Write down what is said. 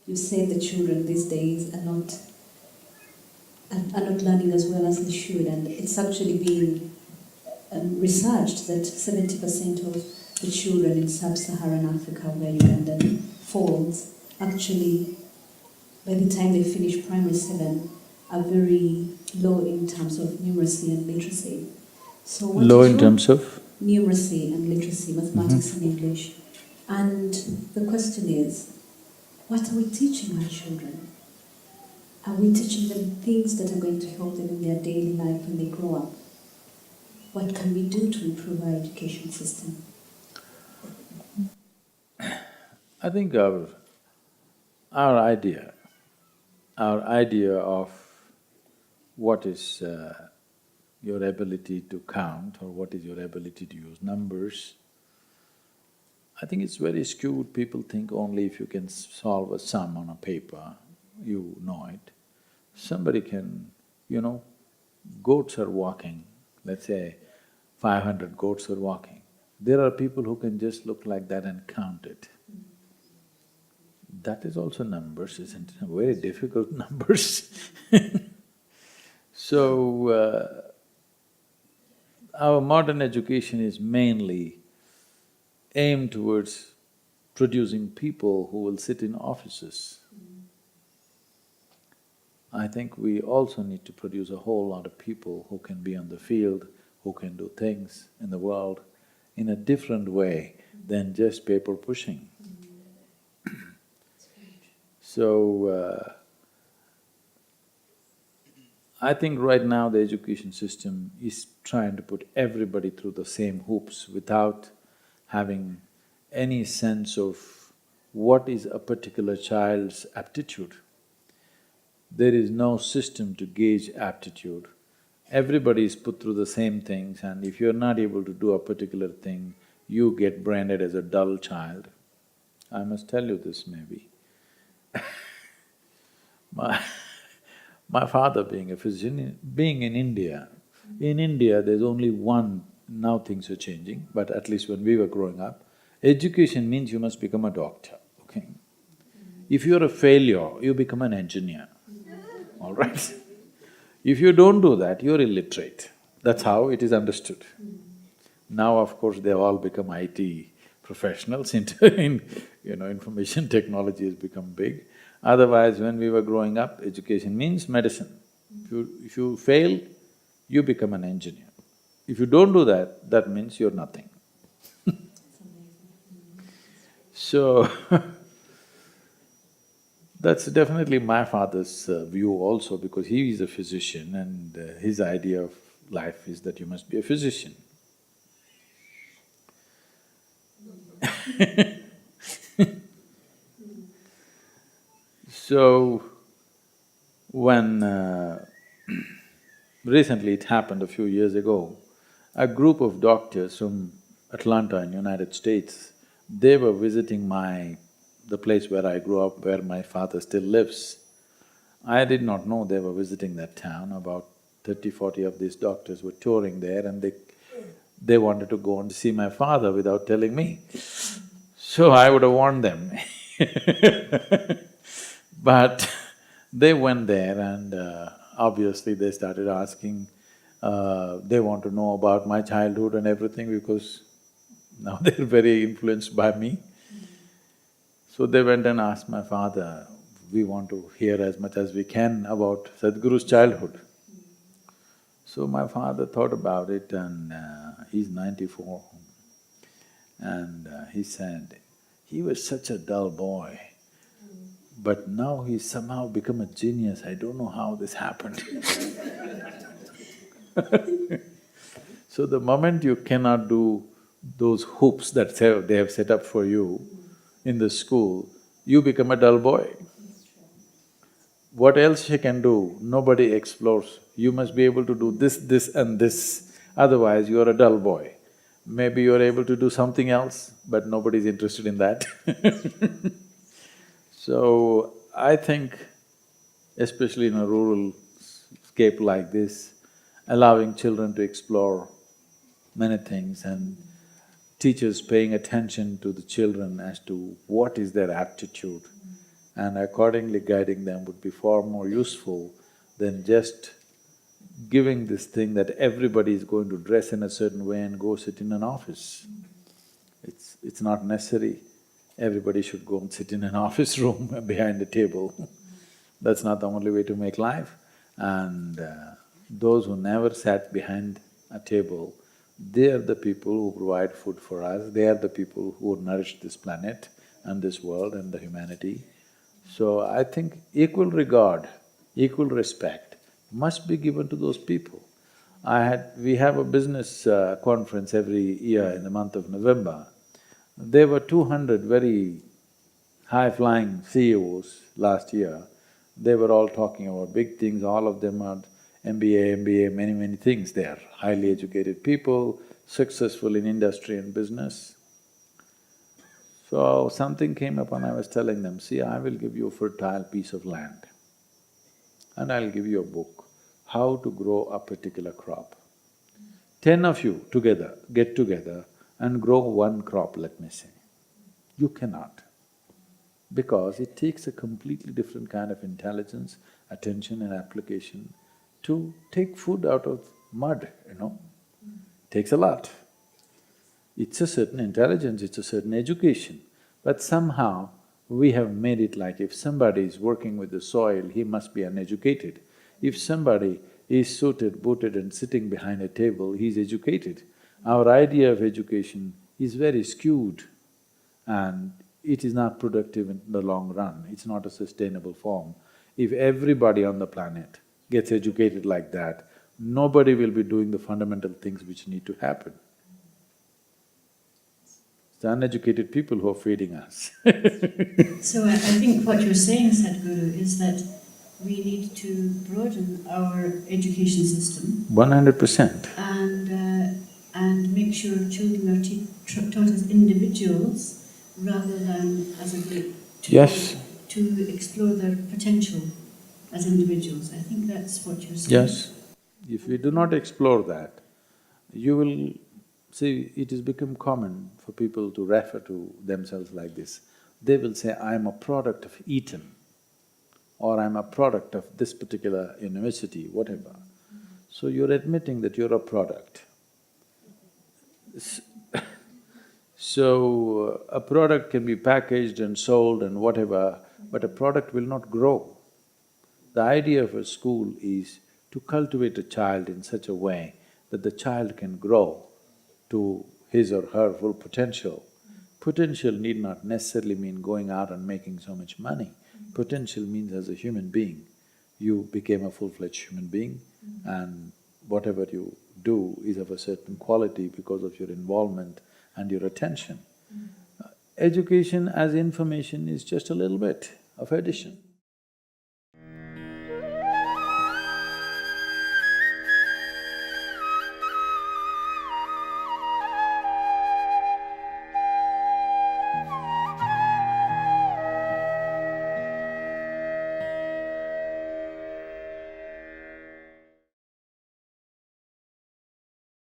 you say the children these days are not learning as well as they should, and it's actually been researched that 70% of the children in sub-Saharan Africa, where Uganda falls, actually, by the time they finish primary 7, are very low in terms of numeracy and literacy. So what Low is in your terms of? numeracy and literacy, mathematics and English? And the question is, what are we teaching our children? Are we teaching them things that are going to help them in their daily life when they grow up? What can we do to improve our education system? I think our idea of what is your ability to count or what is your ability to use numbers, I think it's very skewed. People think only if you can solve a sum on a paper, you know it. Somebody can, goats are walking, let's say 500 goats are walking. There are people who can just look like that and count it. That is also numbers, isn't it? Very difficult numbers So, our modern education is mainly aimed towards producing people who will sit in offices. I think we also need to produce a whole lot of people who can be on the field, who can do things in the world in a different way than just paper pushing. So, I think right now the education system is trying to put everybody through the same hoops without having any sense of what is a particular child's aptitude. There is no system to gauge aptitude. Everybody is put through the same things, and if you're not able to do a particular thing, you get branded as a dull child. I must tell you this maybe. My father being a physician, being in India there's only one… now things are changing, but at least when we were growing up, education means you must become a doctor, okay? If you're a failure, you become an engineer, all right? If you don't do that, you're illiterate. That's how it is understood. Now, of course, they've all become IT professionals information technology has become big. Otherwise, when we were growing up, education means medicine. If you fail, you become an engineer. If you don't do that, that means you're nothing. So, that's definitely my father's view also, because he is a physician and his idea of life is that you must be a physician. So, when recently it happened a few years ago, a group of doctors from Atlanta in United States, they were visiting the place where I grew up, where my father still lives. I did not know they were visiting that town. About 30-40 of these doctors were touring there, and they wanted to go and see my father without telling me. So I would have warned them But they went there and obviously they started asking, they want to know about my childhood and everything, because now they're very influenced by me. So they went and asked my father, we want to hear as much as we can about Sadhguru's childhood. So my father thought about it, and he's 94, and he said, he was such a dull boy, but now he's somehow become a genius. I don't know how this happened. So the moment you cannot do those hoops that they have set up for you in the school, you become a dull boy. What else you can do? Nobody explores. You must be able to do this, this and this, otherwise you're a dull boy. Maybe you're able to do something else, but nobody's interested in that So, I think, especially in a rural scape like this, allowing children to explore many things and teachers paying attention to the children as to what is their aptitude and accordingly guiding them would be far more useful than just giving this thing that everybody is going to dress in a certain way and go sit in an office. It's not necessary. Everybody should go and sit in an office room behind a table. That's not the only way to make life. And those who never sat behind a table, they are the people who provide food for us, they are the people who nourish this planet and this world and the humanity. So I think equal regard, equal respect must be given to those people. We have a business conference every year in the month of November. There were 200 very high-flying CEOs last year. They were all talking about big things, all of them are MBA, many things. They are highly educated people, successful in industry and business. So something came up and I was telling them, see, I will give you a fertile piece of land and I'll give you a book, how to grow a particular crop. 10 of you together, get together and grow one crop, let me say. You cannot, because it takes a completely different kind of intelligence, attention and application to take food out of mud, Takes a lot. It's a certain intelligence, it's a certain education, but somehow we have made it like if somebody is working with the soil, he must be uneducated. If somebody is suited, booted and sitting behind a table, he's educated. Our idea of education is very skewed and it is not productive in the long run, it's not a sustainable form. If everybody on the planet gets educated like that, nobody will be doing the fundamental things which need to happen. It's the uneducated people who are feeding us. So I think what you're saying, Sadhguru, is that we need to broaden our education system 100%. and make sure children are taught as individuals rather than as a group. Yes. To explore their potential as individuals. I think that's what you're saying. Yes. If we do not explore that, you will… See, it has become common for people to refer to themselves like this. They will say, I'm a product of Eton, or I'm a product of this particular university, whatever. So you're admitting that you're a product. So, a product can be packaged and sold and whatever, but a product will not grow. The idea of a school is to cultivate a child in such a way that the child can grow to his or her full potential. Potential need not necessarily mean going out and making so much money. Potential means as a human being, you became a full-fledged human being and whatever you do is of a certain quality because of your involvement and your attention. Education as information is just a little bit of addition.